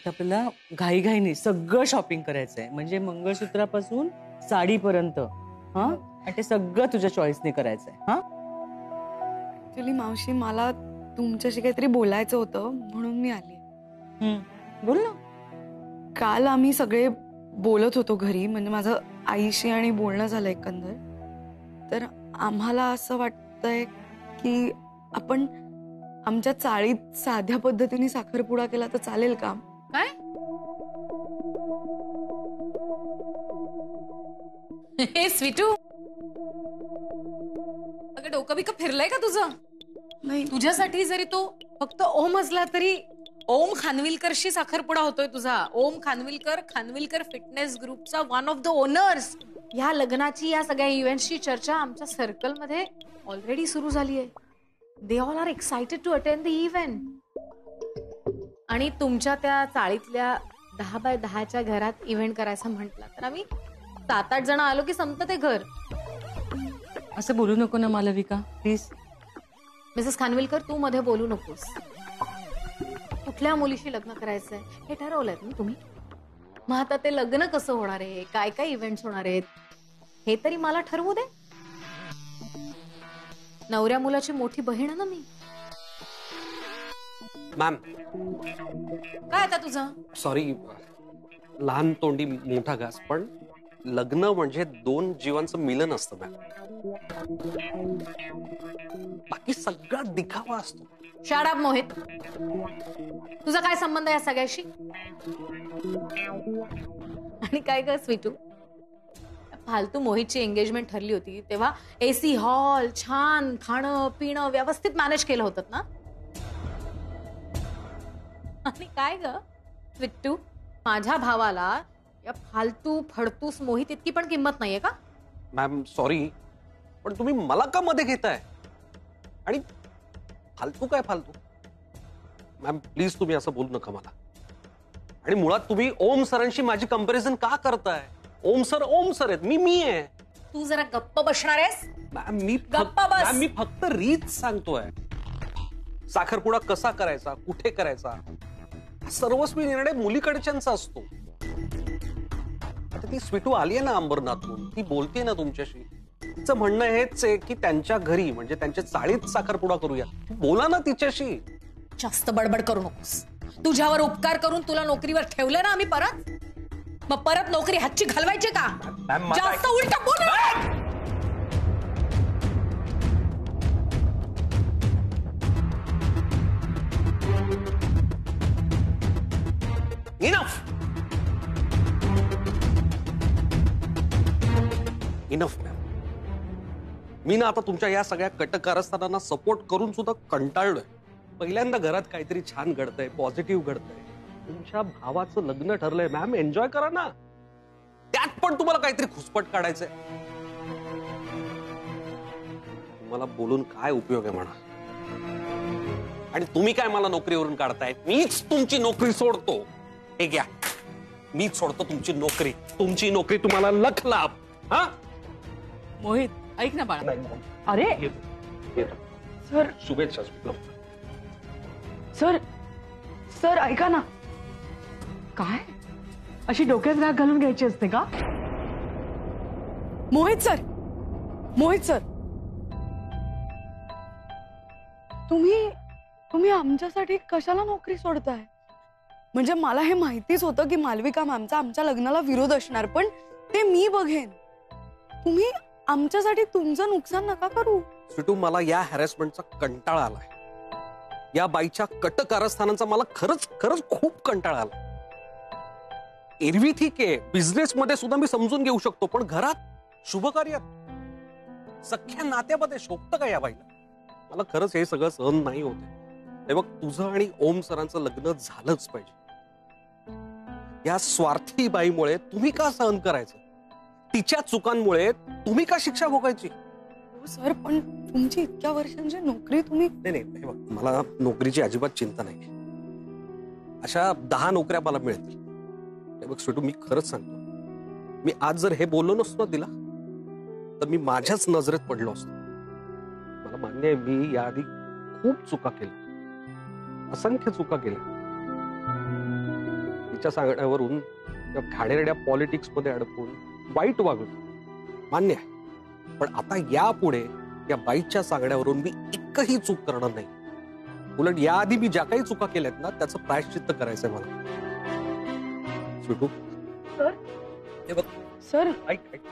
आता आपल्याला घाईघाईने सगळं शॉपिंग करायचंय, म्हणजे मंगळसूत्रापासून साडीपर्यंत. हा, आणि ते सगळं तुझ्या चॉईसने करायचंय. हा, ऍक्च्युली मावशी, मला तुमच्याशी काहीतरी बोलायचं होतं म्हणून मी आली. बोल ना. काल आम्ही सगळे बोलत होतो घरी, म्हणजे माझं आईशी आणि बोलणं झालं एकंदर. तर आम्हाला असं वाटतंय की आपण आमच्या चाळीत साध्या पद्धतीने साखरपुडा केला तर चालेल का? काय? हे स्वीटू, अगं डोकं बिकं फिरलंय का तुझं? नाही. तुझ्यासाठी जरी तो फक्त ओम असला तरी ओम खानविलकरशी साखरपुडा होतोय तुझा. ओम खानविलकर फिटनेस ग्रुपचा वन ऑफ द ओनर्स. या लग्नाची, या सगळ्या इव्हेंट्सची चर्चा आमच्या सर्कलमध्ये ऑलरेडी सुरू झाली आहे. They all are excited to attend the event. आणि तुमच्या त्या चाळीतल्या 10 बाय 10च्या घरात इव्हेंट करायचा म्हटला तर आम्ही 7-8 जण आलो की संपतं ते घर. असं बोलू नको ना मालविका, प्लीज. मिसेस खानविलकर, तू मध्ये बोलू नकोस. कुठल्या मुलीशी लग्न करायचंय हे ठरवलंय ना तुम्ही. मग आता ते लग्न कसं होणार आहे, काय काय इव्हेंट्स होणार आहेत हे तरी मला ठरवू दे. नवऱ्या मुलाची मोठी बहीण आहे ना मी. मॅम, काय आता तुझं? सॉरी, लहान तोंडी मोठा घास, पण लग्न म्हणजे 2 जीवांचं मिलन असतं मॅम. बाकी सगळा दिखावा असतो. Shut up Mohit. तुझा काय संबंध आहे या सगळ्याशी? आणि काय ग स्वीटू, फालतू मोहितची एंगेजमेंट ठरली होती तेव्हा एसी हॉल, छान खाणं पिणं व्यवस्थित मॅनेज केलं होतं ना? आणि काय ग स्वीटू, माझ्या भावाला या फालतू फडतूस मोहित इतकी पण किंमत नाहीये का? मॅम सॉरी, पण तुम्ही मला का मध्ये घेताय? आणि फालतू काय फालतू? मॅम प्लीज तुम्ही असं बोलू नका मला. आणि मुळात तुम्ही ओम सरांशी माझी कंपॅरिझन का करताय? ओम सर आहेत, मी आहे. तू जरा गप्प बसणार आहेस? मॅम मी फक्त रीत सांगतोय. साखरपुडा कसा करायचा, कुठे करायचा, सर्वस्वी निर्णय मुलीकडच्यांचा असतो. आता ती स्वीटू आली आहे ना अंबरनाथून, ती बोलते ना तुमच्याशी. तिचं म्हणणं हेच आहे की त्यांच्या घरी म्हणजे त्यांच्या चाळीत साखरपुडा करूया. बोला ना तिच्याशी. जास्त बडबड करू नकोस. तुझ्यावर उपकार करून तुला नोकरीवर ठेवलं ना आम्ही, मग परत नोकरी हातची घालवायची का? जास्त उलट बोल. Enough ma'am. मी ना आता तुमच्या या सगळ्या कटकारस्थानांना सपोर्ट करून सुद्धा कंटाळलोय. पहिल्यांदा घरात काहीतरी छान घडतंय, पॉझिटिव्ह घडतंय. तुमच्या भावाचं लग्न ठरलंय मॅम, एन्जॉय करा ना. त्यात पण तुम्हाला काहीतरी खुसपट काढायचंय. तुम्हाला बोलून काय उपयोग आहे म्हणा. आणि तुम्ही काय मला नोकरीवरून काढताय? मीच तुमची नोकरी सोडतो. हे घ्या, मीच सोडतो तुमची नोकरी. तुमची नोकरी तुम्हाला लख लाभ. हा मोहित, ऐक ना बाळा. अरे सर, शुभेच्छा. सर ऐका ना. काय अशी डोक्यात राग घालून घ्यायची असते का? मोहित सर, तुम्ही आमच्यासाठी कशाला नोकरी सोडताय? म्हणजे मला हे माहितीच होतं की मालविका मॅमचा आमच्या लग्नाला विरोध असणार, पण ते मी बघेन. तुम्ही आमच्यासाठी तुमचं नुकसान नका करू. स्वीटू, मला या हॅरेसमेंटचा कंटाळा आलाय. या बाईच्या कटकारस्थानांचा मला खरंच खूप कंटाळा आला. एरवी ठीक आहे, बिझनेस मध्ये सुद्धा मी समजून घेऊ शकतो, पण घरात शुभकार्यात सख्या नात्यामध्ये शोभतं का या बाईला? मला खरंच हे सगळं सहन नाही होते. हे बघ, तुझं आणि ओम सरांचं लग्न झालंच पाहिजे. या स्वार्थी बाईमुळे तुम्ही का सहन करायचं? तिच्या चुकांमुळे तुम्ही का शिक्षा भोगायची? सर, पण तुमची इतक्या वर्षांची नोकरी तुम्ही... नाही, बघ, मला नोकरीची अजिबात चिंता नाही. अशा 10 नोकऱ्या मला मिळतील. बघ स्वीटू, मी खरंच सांगतो, मी आज जर हे बोललो नसतो तिला तर मी माझ्याच नजरेत पडलो असतो. मला मान्य आहे, मी याआधी खूप चुका केल्या, असंख्य चुका केल्या. बाईच्या सांगण्यावरून त्या घाणेरड्या पॉलिटिक्स मध्ये अडकून वाईट वागलो, मान्य आहे. पण आता यापुढे या बाईच्या सांगण्यावरून मी एकही चूक करणार नाही. उलट याआधी मी ज्या काही चुका केल्यात ना त्याचं प्रायश्चित्त करायचंय मला. स्वीटू, हे बघ सर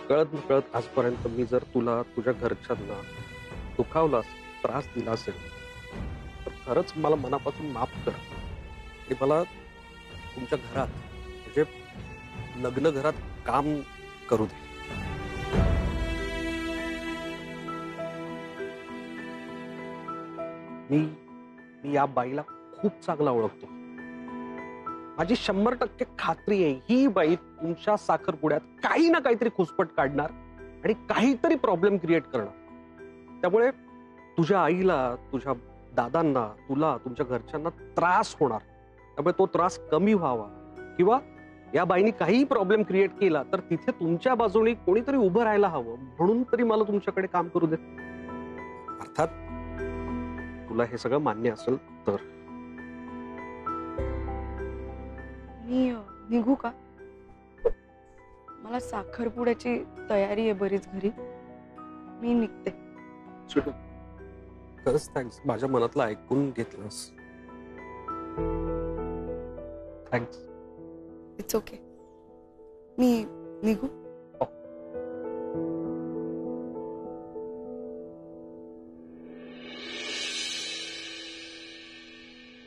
कळत नकळत आजपर्यंत मी जर तुला तुझ्या घरच्यांना दुखावलास, त्रास दिला असेल तर खरंच मला मनापासून माफ कर. आणि मला तुमच्या घरात म्हणजे लग्न घरात काम करू दे. मी या बाईला खूप चांगला ओळखतो. माझी 100% खात्री आहे ही बाई तुमच्या साखरपुड्यात काही ना काहीतरी खुसपट काढणार आणि काहीतरी प्रॉब्लेम क्रिएट करणार. त्यामुळे तुझ्या आईला, तुझ्या दादांना, तुला, तुमच्या घरच्यांना त्रास होणार. त्यामुळे तो त्रास कमी व्हावा किंवा या बाईने काही प्रॉब्लेम क्रिएट केला तर तिथे तुमच्या बाजूने कोणीतरी उभं राहायला हवं, म्हणून तरी मला तुमच्याकडे काम करू दे. अर्थात तुला हे सगळं मान्य असेल तर. मी निघू का? मला साखरपुड्याची तयारी आहे बरीच घरी. मी निघते. स्वीटू, खरंच थँक्स, माझ्या मनातलं ऐकून घेतलंस. थँक्स. It's okay. मी निघू.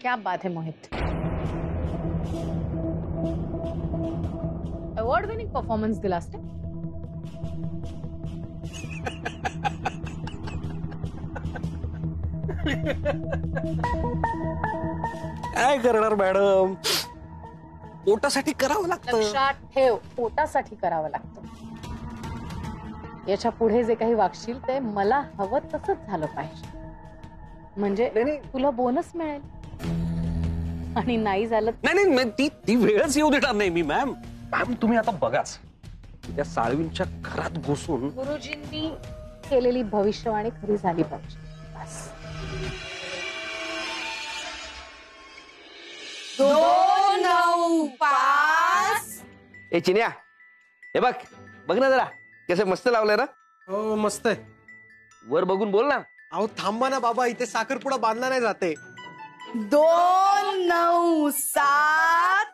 क्या बात है मोहित, अवॉर्ड विनिंग परफॉर्मन्स दिलास रे. काय करणार मॅडम, पोटासाठी करावं लागतं. लक्षात ठेव, पोटासाठी करावं लागतं. याच्या पुढे जे काही वागशील ते मला हवं तसंच झालं पाहिजे, म्हणजे तुला बोनस मिळेल. आणि नाही झालं नाही ती वेळच येऊ देणार नाही मी. मॅम तुम्ही आता बघाच, त्या साळवींच्या घरात घुसून गुरुजींनी केलेली भविष्यवाणी खरी झाली पाहिजे. बस. 295. ए चिन्या, हे बघ बघ ना जरा कसं मस्त लावलंय ना. हो मस्त आहे. वर बघून बोल ना. अहो थांबा ना बाबा, इथे साखरपुडा बांधला नाही जाते. 297.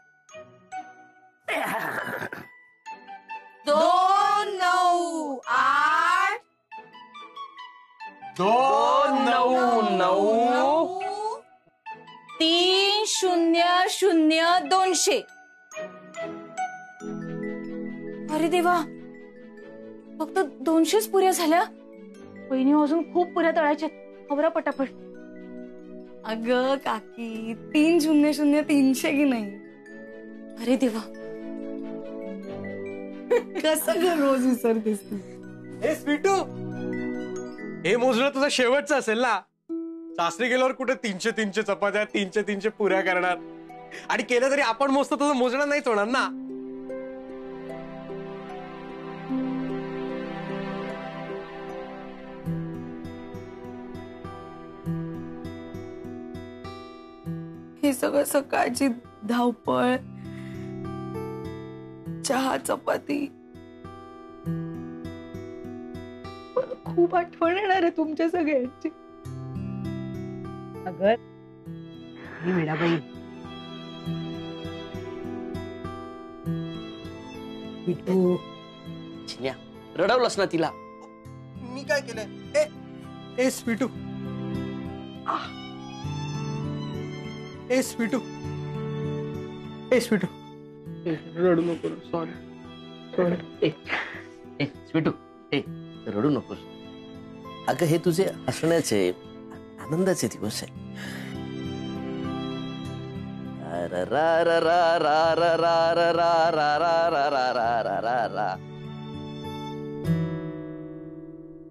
298. 299. 300 200. अरे देवा, फक्त 200च पुऱ्या झाल्या. बहिणी अजून खूप पुऱ्या तळायच्यात. खबरा पटापट. अगं काकी, 300 300 की नाही. अरे देवा, कसं ग रोज विसरतेस तू. हे स्वीटू, हे मोजणं तुझं शेवटचं असेल ना. सासरी गेल्यावर कुठे 300 चपात्या, 300 पुऱ्या करणार. आणि केलं तरी आपण मोजतो तुझं मोजणं नाहीच होणार ना. हे सगळं सकाळची धावपळ, चहा चपाती. खूप आठवण येणार आहे तुमच्या सगळ्यांची. अगं ही मीराबाई, बिट्टू, चिन्या, रडवलंस ना तिला. मी काय केलंय? ए स्वीटू, ए स्वीटू, ए स्वीटू, रडू नको. सॉरी. ए स्वीटू, ए रडू नकोस. अगं हे तुझे हसण्याचे, आनंदाचे दिवस आहे.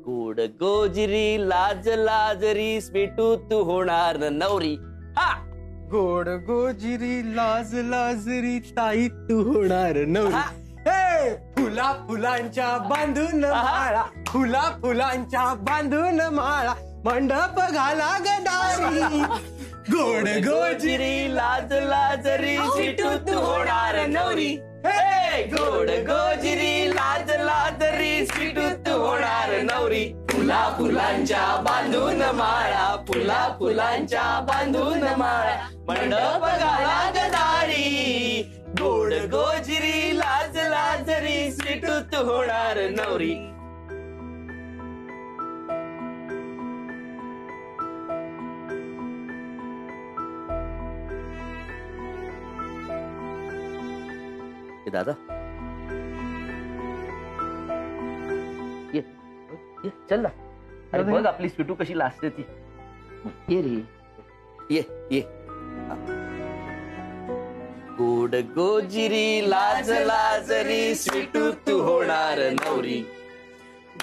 गोड गोजरी लाज लाजरी स्वीटू तू होणार नवरी. हा, गोड गोजिरी लाज लाजरी ताई तू होणार नवरी. हे फुला फुलांच्या बांधून माळा, फुला फुलांच्या बांधून माळा, मंडप घाला गदारी. गोड गोजिरी लाज लाजरी स्वीटू तू होणार नवरी. गोड गोजिरी लाज लाजरी स्वीटू तू होणार नवरी. फुला फुलांच्या बांधून माळा, फुला फुलांच्या बांधून माळा, मंडप घाला गदारी. गोड गोजिरी लाज लाजरी स्वीटू तू होणार नवरी. दादा ये चल ना. अरे बघ आपली स्वीटू कशी लाजते ती. ये रे ये ये. गोड गोजिरी लाज लाजरी स्वीटू तू होणार नवरी.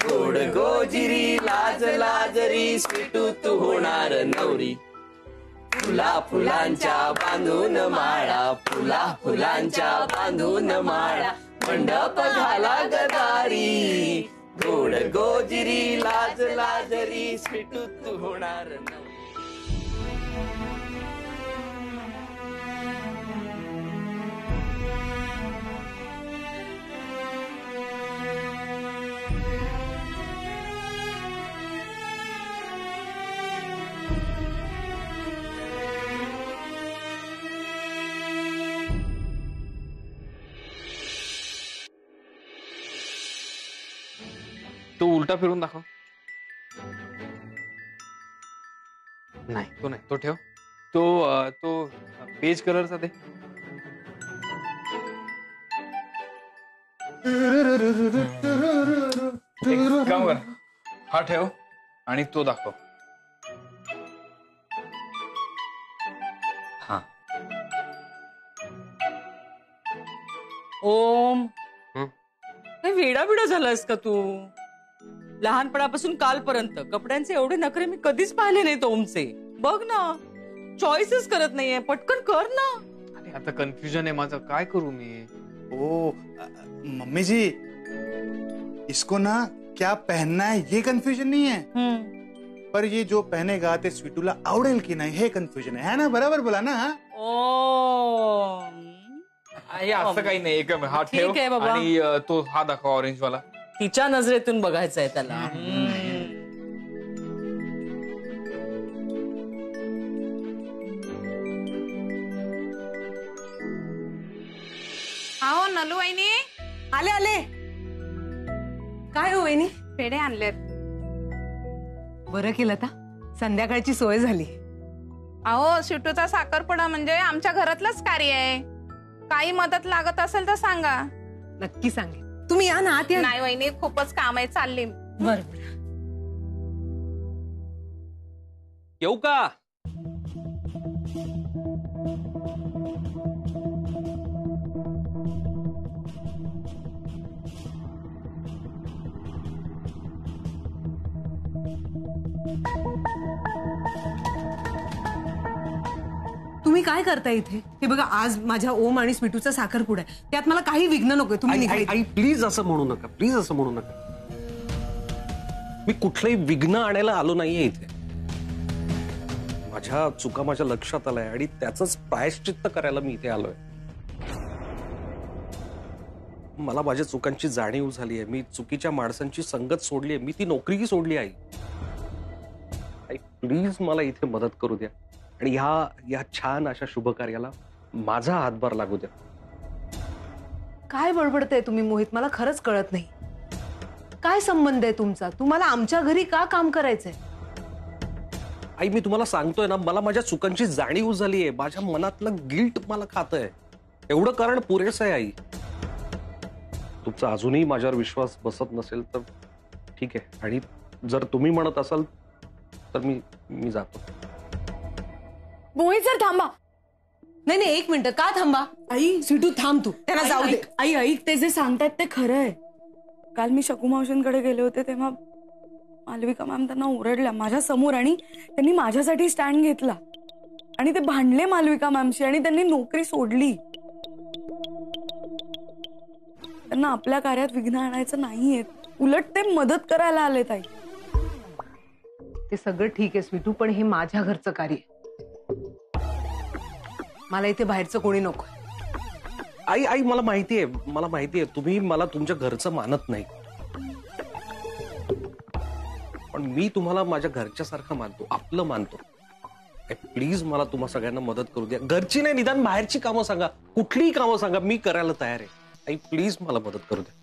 गोड गोजिरी लाज लाजरी स्वीटू तू होणार नवरी. फुला फुलांच्या बांधून माळा, फुला फुलांच्या बांधून माळा, मंडप घाला गदारी. गोड गोजिरी लाज लाजरी स्वीटू तू होणार नवरी. तो उलटा फिरून दाखव. नाही तो नाही, तो ठेव. तो पेज कलरचा दे. एक काम कर, हा ठेव आणि तो दाखव. हा ओम, काय वेडा बिडा झालास का तू? लहानपणापासून कालपर्यंत कपड्यांचे एवढे नखरे मी कधीच पाहिले नाहीत ओमचे. बघ ना, चॉईसच करत नाहीये. पटकन कर ना. अरे आता कन्फ्युजन आहे माझं, काय करू मी? ओ मम्मी जी, इसको ना क्या पहनना है ये कंफ्यूजन नहीं है, पर ये जो पहनेगा ते स्वीटूला आवडेल की नाही हे कन्फ्युजन है ना. बरोबर बोला ना. हे असं काही नाही. एक हा ठेव ठीक आहे बाबा. आणि तो हा दाखव ऑरेंज वाला. तिच्या नजरेतून बघायचंय त्याला. हो नलू वहिनी, आले आले. काय हो वहिनी? पेढे आणलेत. बरं केलं आता, संध्याकाळची सोय झाली. अहो स्वीटूचा साखरपुडा म्हणजे आमच्या घरातलंच कार्य आहे. काही मदत लागत असेल तर सांगा. नक्की सांगेन. तुम्ही या ना आत या. नाही वहिनी, खूपच काम आहे, चालली. बर येऊ का? तुम्ही काय करता इथे? हे बघा, आज माझ्या ओम आणि स्वीटूचा साखरपुडा आहे. त्यात मला काही विघ्न नकोय. तुम्ही निघा. आई प्लीज असं म्हणू नका, प्लीज असं म्हणू नका. मी कुठलंही विघ्न आणायला आलो नाहीये इथे. माझ्या चुका माझ्या लक्षात आलाय आणि त्याचंच प्रायश्चित्त करायला मी इथे आलोय. मला माझ्या चुकांची जाणीव झाली आहे. मी चुकीच्या माणसांची संगत सोडली आहे. मी ती नोकरीही सोडली आहे. आई प्लीज मला इथे मदत करू द्या आणि या छान अशा शुभ कार्याला माझा हातभार लागू द्या. काय बडबडताय तुम्ही मोहित? मला खरंच कळत नाही. काय संबंध आहे तुमचा? तुम्हाला आमच्या घरी का काम करायचंय? आई मी तुम्हाला सांगतोय ना, मला माझ्या चुकांची जाणीव झाली आहे. माझ्या मनातलं गिल्ट मला खातंय. एवढं कारण पुरेसं आहे आई. तुमचा अजूनही माझ्यावर विश्वास बसत नसेल तर ठीक आहे, आणि जर तुम्ही म्हणत असाल तर मी जातो. मोहित सर थांबा. नाही नाही, एक मिनिट. का थांबा? आई स्वीटू थांब, तू त्यांना जाऊ दे. आई ऐक, ते जे सांगतात ते खरं आहे. काल मी शकू मावशींकडे गेले होते तेव्हा मालविका मॅम त्यांना ओरडल्या माझ्या समोर आणि त्यांनी माझ्यासाठी स्टँड घेतला आणि ते भांडले मालविका मॅमशी आणि त्यांनी नोकरी सोडली. त्यांना आपल्या कार्यात विघ्न आणायचं नाहीये, उलट ते मदत करायला आले. ताई ते सगळं ठीक आहे स्वीटू, पण हे माझ्या घरचं कार्य आहे. मला इथे बाहेरचं कोणी नको. आई आई मला माहितीये तुम्ही मला तुमच्या घरचं मानत नाही, पण मी तुम्हाला माझ्या घरच्यासारखं मानतो, आपलं मानतो. प्लीज मला तुम्हा सगळ्यांना मदत करू द्या. घरची नाही, निदान बाहेरची कामं सांगा, कुठलीही कामं सांगा, मी करायला तयार आहे. आई प्लीज मला मदत करू द्या.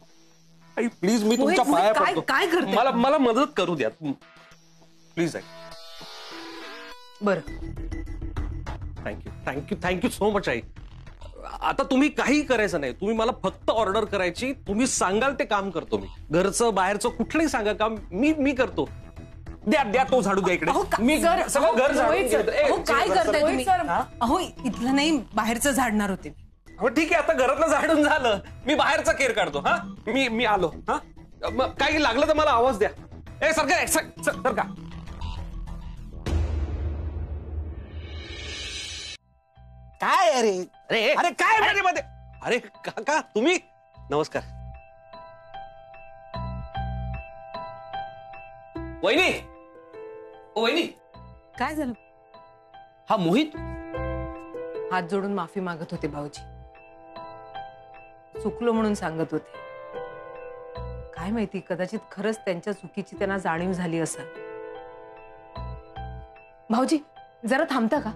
आई प्लीज मी तुमच्या पाया पडतो. काय करते? मला मदत करू द्या प्लीज. आई बरं, थँक्यू सो मच आई. आता तुम्ही काही करायचं नाही, तुम्ही मला फक्त ऑर्डर करायची, तुम्ही सांगाल ते काम करतो मी. घरचं बाहेरचं कुठलंही सांगा काम मी करतो. द्या तो झाडू द्या इकडे. मी सगळं घर झाडून घेतो. काय करताय तुम्ही? अहो इथलं नाही, बाहेरचं झाडणार होते. ठीक आहे, आता घरातलं झाडून झालं, मी बाहेरचा केर काढतो. हा मी आलो. हा काही लागलं तर मला आवाज द्या. सरका. काय अरे काय मध्ये? अरे काका तुम्ही, नमस्कार. वहिनी काय झालं? हा मोहित हात जोडून माफी मागत होते भाऊजी. चुकलो म्हणून सांगत होते. काय माहिती, कदाचित खरंच त्यांच्या चुकीची त्यांना जाणीव झाली असेल. भाऊजी जरा थांबता का?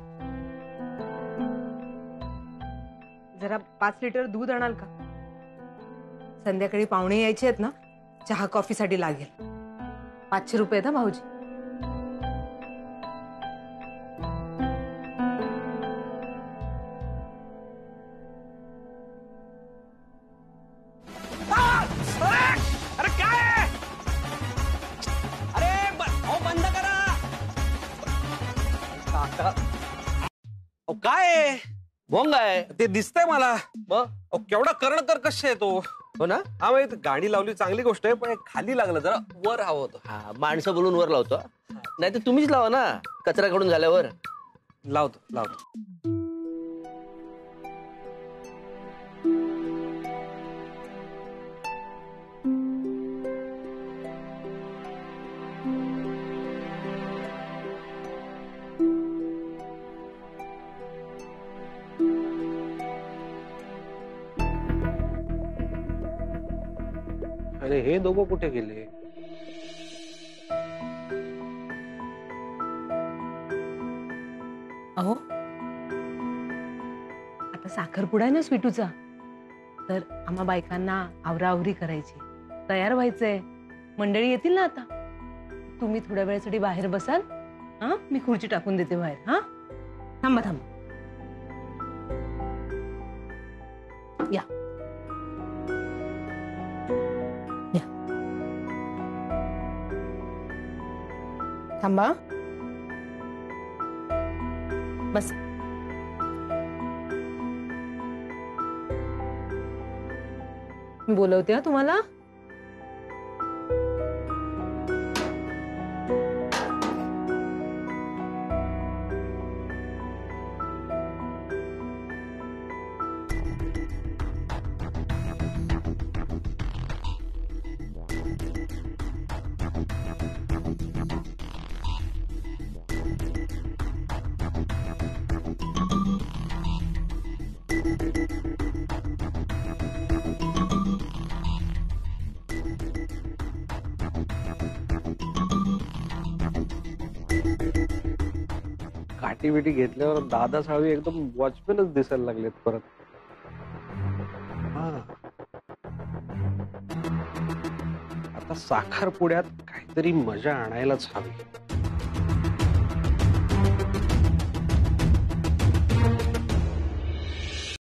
जरा 5 लिटर दूध आणाल का? संध्याकाळी पाहुणे यायचे आहेत ना, चहा कॉफीसाठी लागेल. 500 रुपये ना भाऊजी. अरे काय? बंद करा काका. काय भोंग आहे ते दिसतंय मला. मग केवढा करणकर कसे आहे तो. हो ना. हा माहिती, गाडी लावली चांगली गोष्ट आहे, पण खाली लागलं, जरा वर हवं होतं. हा माणसं बोलून वर लावतो, नाही तर तुम्हीच लावा ना कचरा काढून झाल्यावर. लावतो. अरे हे दोघं कुठे गेले? अहो आता साखरपुडा आहे ना स्वीटूचा, तर आम्हा बायकांना आवराआवरी करायची, तयार व्हायचंय. मंडळी येतील ना आता. तुम्ही थोड्या वेळासाठी बाहेर बसाल? हा, मी खुर्ची टाकून देते बाहेर. हा थांबा. या थांबा. बस. मी बोलवते हा तुम्हाला. काठी बिटी घेतल्यावर दादा साळवी एकदम वॉचमॅनच दिसायला लागलेत परत. आता साखरपुड्यात काहीतरी मजा आणायलाच हवी.